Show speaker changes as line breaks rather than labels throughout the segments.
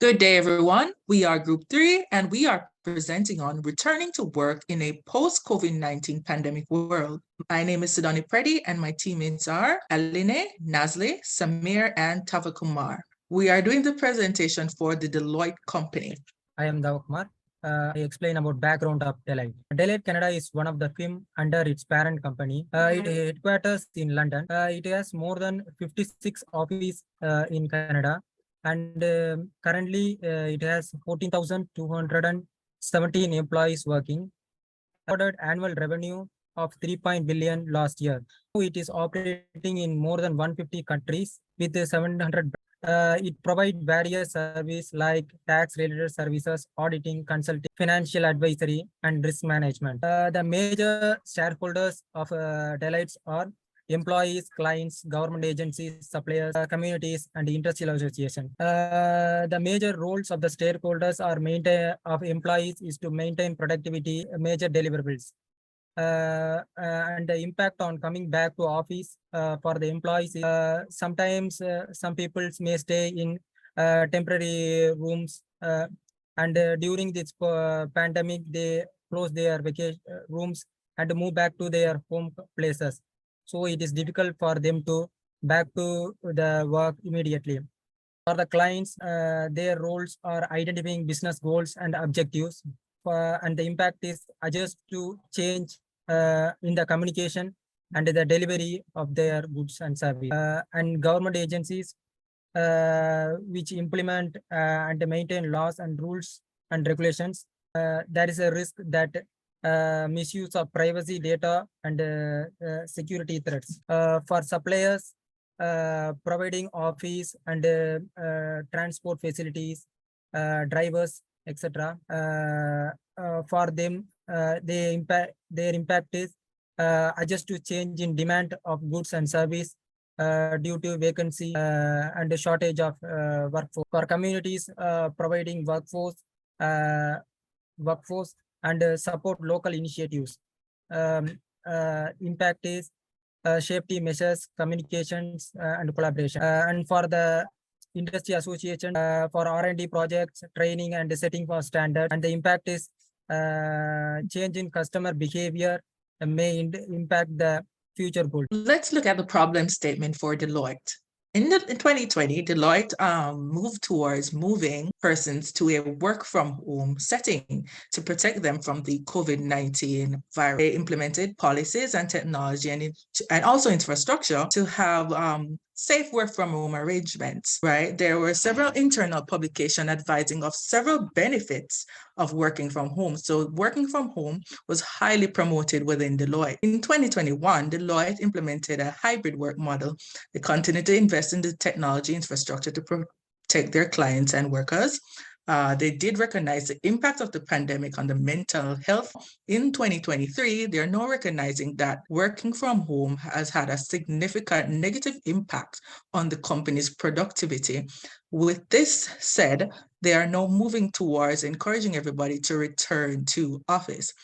Good day, everyone. We are Group 3, and we are presenting on returning to work in a post-COVID-19 pandemic world. My name is Sidoni Preddy, and my teammates are Aline, Nazli, Samir, and Tavakumar. We are doing the presentation for the Deloitte company.
I am Tavakumar. I explain about background of Deloitte. Deloitte Canada is one of the firm under its parent company. It headquarters in London. It has more than 56 offices in Canada, and currently it has 14,217 employees working. Recorded annual revenue of 3 billion last year. It is operating in more than 150 countries with 700. It provides various services like tax-related services, auditing, consulting, financial advisory, and risk management. The major shareholders of Deloitte are employees, clients, government agencies, suppliers, communities, and industrial associations. The major roles of the stakeholders are of employees is to maintain productivity, major deliverables. And the impact on coming back to office for the employees. Sometimes some people may stay in temporary rooms, and during this pandemic, they close their vacation rooms and move back to their home places. So it is difficult for them to back to the work immediately. For the clients, their roles are identifying business goals and objectives, and the impact is adjust to change in the communication and the delivery of their goods and services. And government agencies which implement and maintain laws and rules and regulations. There is a risk that misuse of privacy data and security threats. For suppliers, providing office and transport facilities, drivers, etc. For them, their impact is adjust to change in demand of goods and service due to vacancy and a shortage of workforce. For communities, providing workforce and support local initiatives. Impact is safety measures, communications, and collaboration. And for the industry association, for R&D projects, training and setting for standard. And the impact is change in customer behavior may impact the future goals.
Let's look at the problem statement for Deloitte. In 2020, Deloitte moved towards moving persons to a work from home setting to protect them from the COVID-19 virus. They implemented policies and technology and also infrastructure to have safe work from home arrangements, right? There were several internal publications advising of several benefits of working from home. So working from home was highly promoted within Deloitte. In 2021, Deloitte implemented a hybrid work model. They continued to invest in the technology infrastructure to protect their clients and workers. They did recognize the impact of the pandemic on the mental health. In 2023, they're now recognizing that working from home has had a significant negative impact on the company's productivity. With this said, they are now moving towards encouraging everybody to return to office.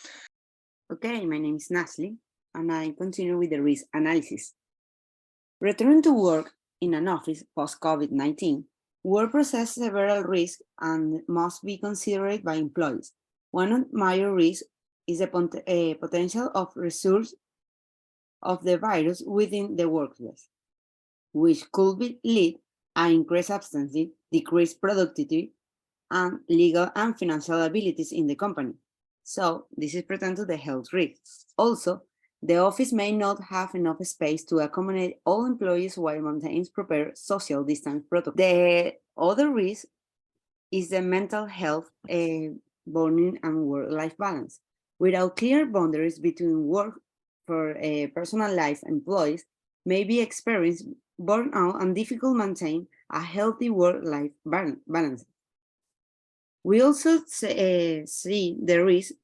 Okay, my name is Nazli, and I continue with the risk analysis. Return to work in an office post-COVID-19 will possess several risks and must be considered by employees. One of the major risks is a potential of resource of the virus within the workplace, which could lead to increased absences, decreased productivity, and legal and financial abilities in the company. So this is pertaining to the health risk. Also, the office may not have enough space to accommodate all employees while maintaining proper social distance protocol. The other risk is the mental health, bonding, and work-life balance. Without clear boundaries between work for personal life, employees may be experiencing burnout and difficult to maintain a healthy work-life balance. We also see the risk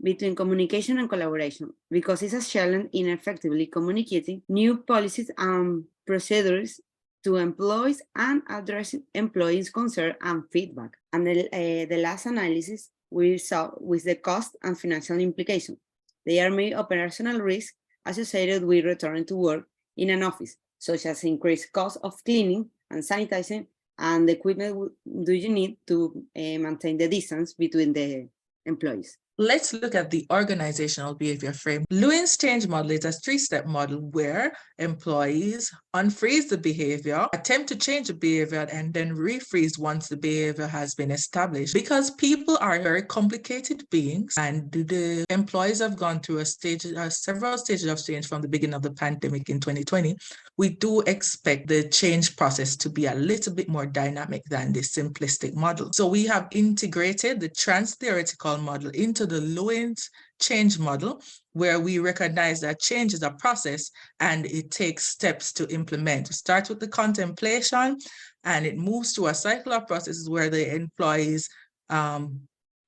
between communication and collaboration, because it's a challenge in effectively communicating new policies and procedures to employees and addressing employees' concerns and feedback. And the last analysis we saw with the cost and financial implications. There are many operational risks associated with returning to work in an office, such as increased cost of cleaning and sanitizing and the equipment do you need to maintain the distance between the employees?
Let's look at the organizational behavior frame. Lewin's change model is a three-step model where employees unfreeze the behavior, attempt to change the behavior, and then refreeze once the behavior has been established. Because people are very complicated beings, and the employees have gone through several stages of change from the beginning of the pandemic in 2020, we do expect the change process to be a little bit more dynamic than the simplistic model. So we have integrated the trans-theoretical model into the Lewin's change model, where we recognize that change is a process and it takes steps to implement. It starts with the contemplation and it moves to a cycle of processes where the employees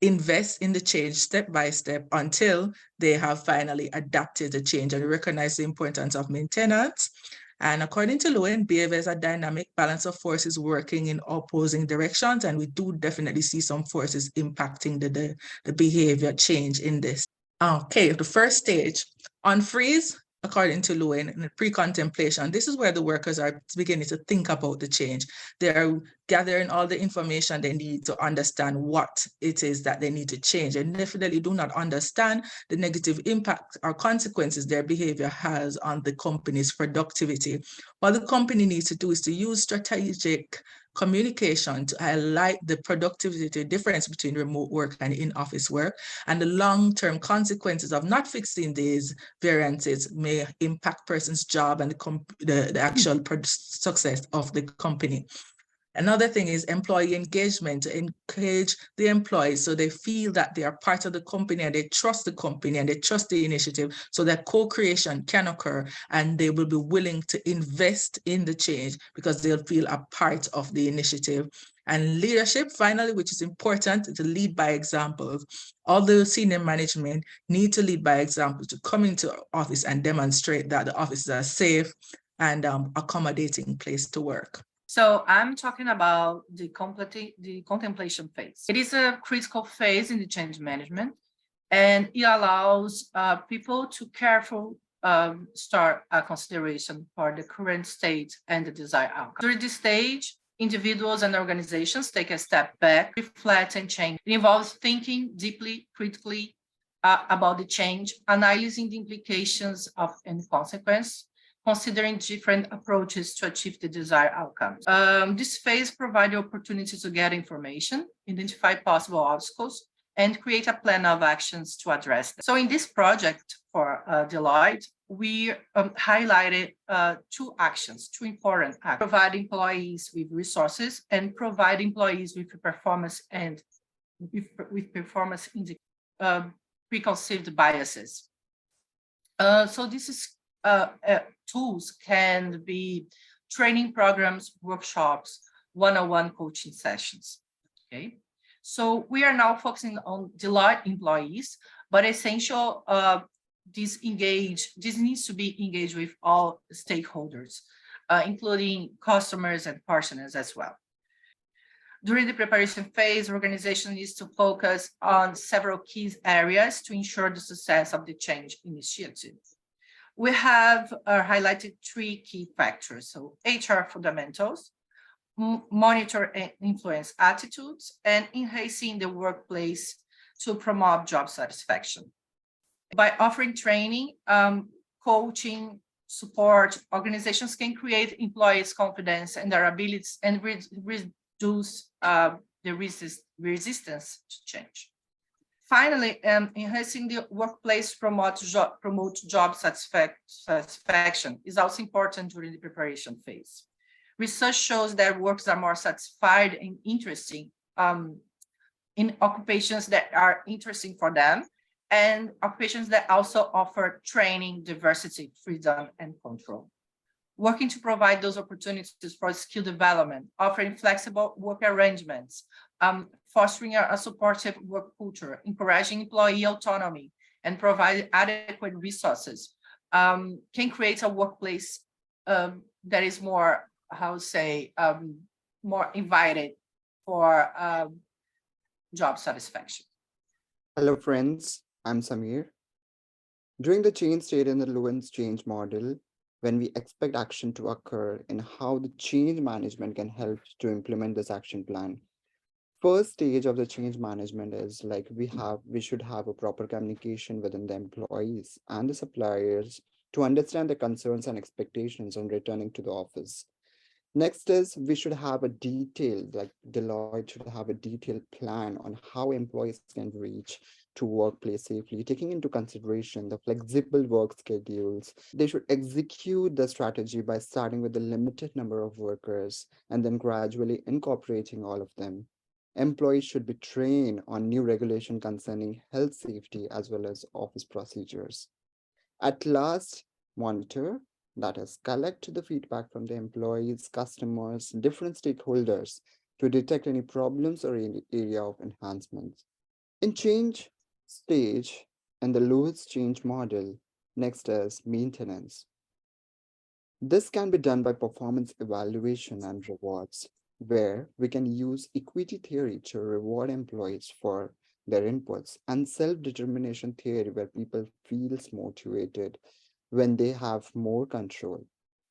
invest in the change step by step until they have finally adapted the change and recognize the importance of maintenance. And according to Lewin, behavior is a dynamic balance of forces working in opposing directions, and we do definitely see some forces impacting the behavior change in this. Okay, the first stage, unfreeze, according to Lewin, in pre-contemplation. This is where the workers are beginning to think about the change. They're gathering all the information they need to understand what it is that they need to change, and definitely do not understand the negative impact or consequences their behavior has on the company's productivity. What the company needs to do is to use strategic communication to highlight the productivity difference between remote work and in-office work, and the long-term consequences of not fixing these variances may impact person's job and the actual success of the company. Another thing is employee engagement, to encourage the employees so they feel that they are part of the company and they trust the company and they trust the initiative, so that co-creation can occur and they will be willing to invest in the change because they'll feel a part of the initiative. And leadership, finally, which is important, to lead by examples. All the senior management need to lead by example, to come into office and demonstrate that the office is a safe and accommodating place to work.
So I'm talking about the contemplation phase. It is a critical phase in the change management, and it allows people to carefully start a consideration for the current state and the desired outcome. During this stage, individuals and organizations take a step back, reflect, and change. It involves thinking deeply, critically about the change, analyzing the implications of any consequence, considering different approaches to achieve the desired outcomes. This phase provides the opportunity to get information, identify possible obstacles, and create a plan of actions to address them. So in this project for Deloitte, we highlighted two important actions: provide employees with resources and provide employees with performance and with performance preconceived biases. So this is tools can be training programs, workshops, one-on-one coaching sessions. Okay, so we are now focusing on Deloitte employees, but essential, this needs to be engaged with all stakeholders, including customers and partners as well. During the preparation phase, organization needs to focus on several key areas to ensure the success of the change initiative. We have highlighted three key factors. So HR fundamentals, monitor and influence attitudes, and enhancing the workplace to promote job satisfaction. By offering training, coaching, support, organizations can create employees' confidence and their abilities and reduce the resistance to change. Finally, enhancing the workplace promote job satisfaction is also important during the preparation phase. Research shows that workers are more satisfied and interesting in occupations that are interesting for them, and occupations that also offer training, diversity, freedom, and control. Working to provide those opportunities for skill development, offering flexible work arrangements, fostering a supportive work culture, encouraging employee autonomy, and provide adequate resources can create a workplace that is more, more invited for job satisfaction.
Hello, friends. I'm Samir. During the change state in the Lewin's change model, when we expect action to occur and how the change management can help to implement this action plan. First stage of the change management is like we should have a proper communication within the employees and the suppliers to understand the concerns and expectations on returning to the office. Next is we should have a detailed, like Deloitte should have a detailed plan on how employees can reach to workplace safely, taking into consideration the flexible work schedules. They should execute the strategy by starting with a limited number of workers and then gradually incorporating all of them. Employees should be trained on new regulation concerning health safety as well as office procedures. At last, monitor, that is, collect the feedback from the employees, customers, different stakeholders to detect any problems or any area of enhancements. In change stage and the lowest change model, next is maintenance. This can be done by performance evaluation and rewards, where we can use equity theory to reward employees for their inputs and self-determination theory where people feels motivated when they have more control.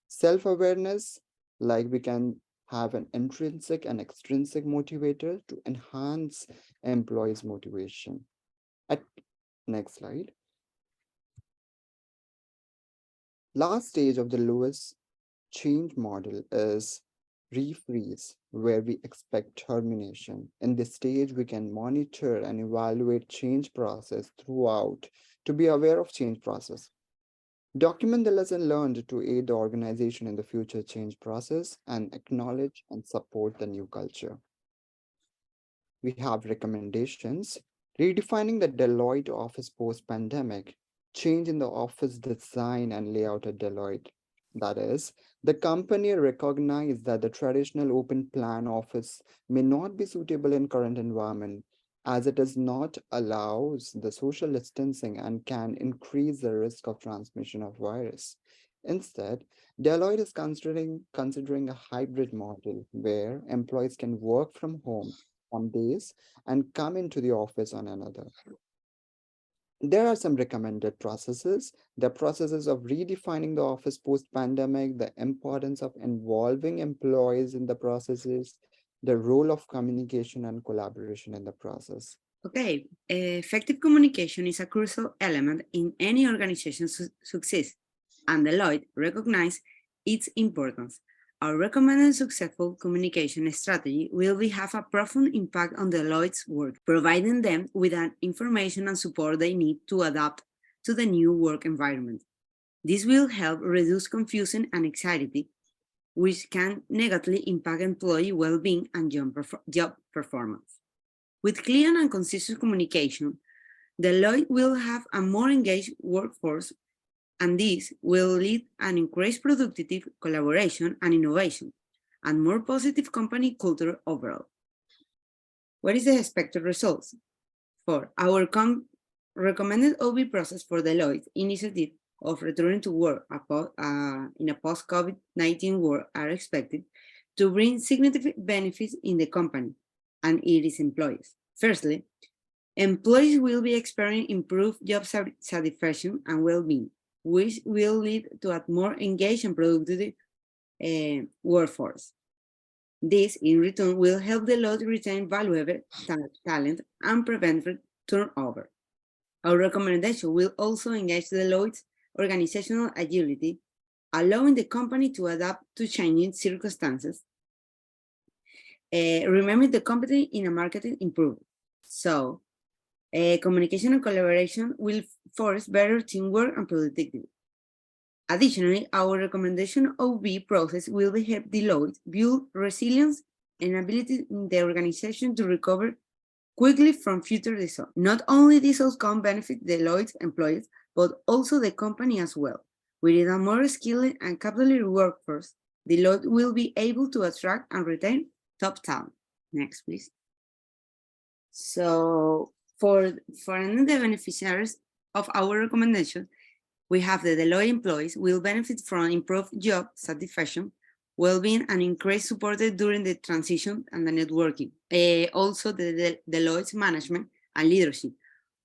Self-awareness, like we can have an intrinsic and extrinsic motivator to enhance employees' motivation. At next slide. Last stage of the lowest change model is refreeze, where we expect termination. In this stage, we can monitor and evaluate change process throughout to be aware of change process. Document the lesson learned to aid the organization in the future change process and acknowledge and support the new culture. We have recommendations, redefining the Deloitte office post-pandemic, change in the office design and layout at Deloitte. That is, the company recognized that the traditional open plan office may not be suitable in current environment as it does not allows the social distancing and can increase the risk of transmission of virus. Instead, Deloitte is considering a hybrid model where employees can work from home some days and come into the office on another. There are some recommended processes. The processes of redefining the office post-pandemic, the importance of involving employees in the processes, the role of communication and collaboration in the process.
Okay, effective communication is a crucial element in any organization's success, and Deloitte recognized its importance. Our recommended successful communication strategy will have a profound impact on Deloitte's work, providing them with the information and support they need to adapt to the new work environment. This will help reduce confusion and anxiety, which can negatively impact employee well-being and job performance. With clear and consistent communication, Deloitte will have a more engaged workforce, and this will lead an increased productivity, collaboration, and innovation, and more positive company culture overall. What is the expected results? For our recommended OB process for Deloitte initiative of returning to work in a post-COVID-19 world are expected to bring significant benefits in the company and its employees. Firstly, employees will be experiencing improved job satisfaction and well-being, which will lead to a more engaged and productive workforce. This, in return, will help Deloitte retain valuable talent and prevent turnover. Our recommendation will also engage Deloitte's organizational agility, allowing the company to adapt to changing circumstances. Remember, the company in a marketing improvement. So, communication and collaboration will force better teamwork and productivity. Additionally, our recommendation OB process will help Deloitte build resilience and ability in the organization to recover quickly from future disasters. Not only this outcome benefits Deloitte's employees, but also the company as well. With a more skilled and capable workforce, Deloitte will be able to attract and retain top talent. Next, please. So, for the beneficiaries of our recommendation, we have the Deloitte employees will benefit from improved job satisfaction, well-being, and increased support during the transition and the networking. Also, the Deloitte's management and leadership.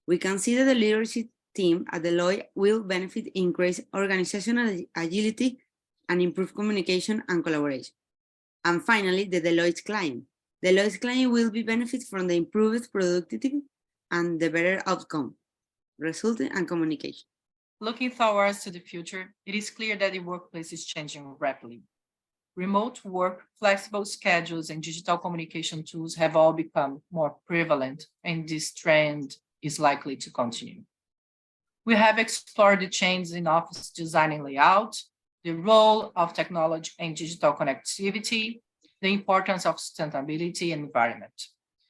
We consider the leadership team at Deloitte will benefit increase organizational agility and improve communication and collaboration. And finally, the Deloitte client. Deloitte's client will be benefit from the improved productivity and the better outcome, result and communication.
Looking forward to the future, it is clear that the workplace is changing rapidly. Remote work, flexible schedules, and digital communication tools have all become more prevalent, and this trend is likely to continue. We have explored the changes in office design and layout, the role of technology and digital connectivity, the importance of sustainability and environment.